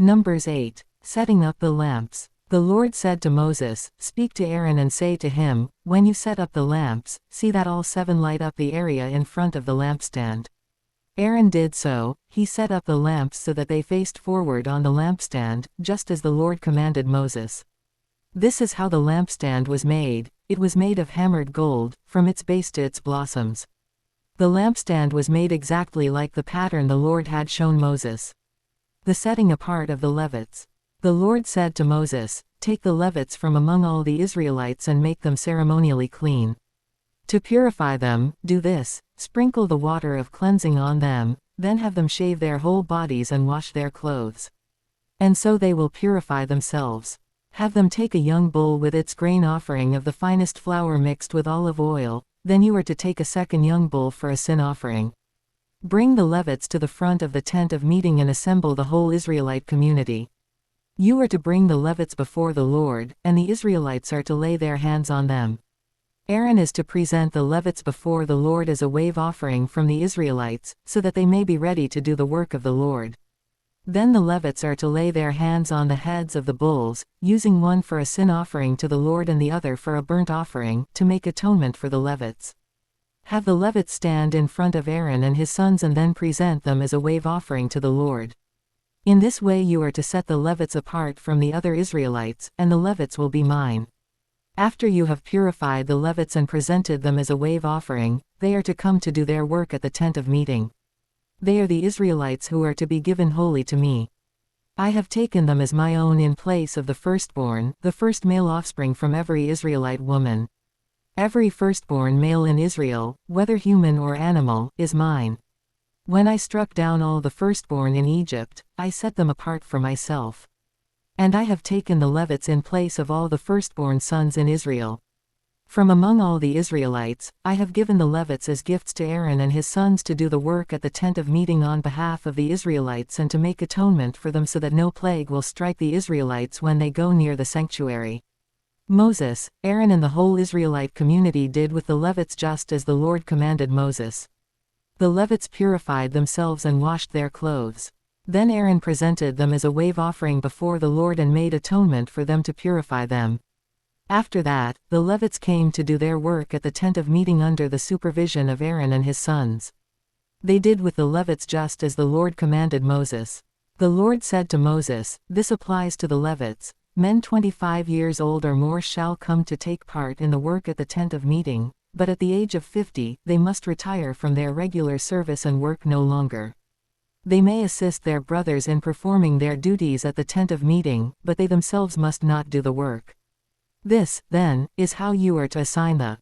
Numbers 8. Setting up the lamps. The Lord said to Moses, "Speak to Aaron and say to him, when you set up the lamps, see that all 7 light up the area in front of the lampstand." Aaron did so. He set up the lamps so that they faced forward on the lampstand, just as the Lord commanded Moses. This is how the lampstand was made. It was made of hammered gold, from its base to its blossoms. The lampstand was made exactly like the pattern the Lord had shown Moses. The setting apart of the Levites. The Lord said to Moses, "Take the Levites from among all the Israelites and make them ceremonially clean. To purify them, do this: sprinkle the water of cleansing on them, then have them shave their whole bodies and wash their clothes. And so they will purify themselves. Have them take a young bull with its grain offering of the finest flour mixed with olive oil, then you are to take a second young bull for a sin offering. Bring the Levites to the front of the tent of meeting and assemble the whole Israelite community. You are to bring the Levites before the Lord, and the Israelites are to lay their hands on them. Aaron is to present the Levites before the Lord as a wave offering from the Israelites, so that they may be ready to do the work of the Lord. Then the Levites are to lay their hands on the heads of the bulls, using one for a sin offering to the Lord and the other for a burnt offering, to make atonement for the Levites. Have the Levites stand in front of Aaron and his sons and then present them as a wave offering to the Lord. In this way you are to set the Levites apart from the other Israelites, and the Levites will be mine. After you have purified the Levites and presented them as a wave offering, they are to come to do their work at the tent of meeting. They are the Israelites who are to be given wholly to me. I have taken them as my own in place of the firstborn, the first male offspring from every Israelite woman. Every firstborn male in Israel, whether human or animal, is mine. When I struck down all the firstborn in Egypt, I set them apart for myself. And I have taken the Levites in place of all the firstborn sons in Israel. From among all the Israelites, I have given the Levites as gifts to Aaron and his sons to do the work at the tent of meeting on behalf of the Israelites and to make atonement for them so that no plague will strike the Israelites when they go near the sanctuary. Moses, Aaron and the whole Israelite community did with the Levites just as the Lord commanded Moses. The Levites purified themselves and washed their clothes. Then Aaron presented them as a wave offering before the Lord and made atonement for them to purify them. After that, the Levites came to do their work at the tent of meeting under the supervision of Aaron and his sons. They did with the Levites just as the Lord commanded Moses. The Lord said to Moses, "This applies to the Levites. Men 25 years old or more shall come to take part in the work at the tent of meeting, but at the age of 50, they must retire from their regular service and work no longer. They may assist their brothers in performing their duties at the tent of meeting, but they themselves must not do the work. This, then, is how you are to assign the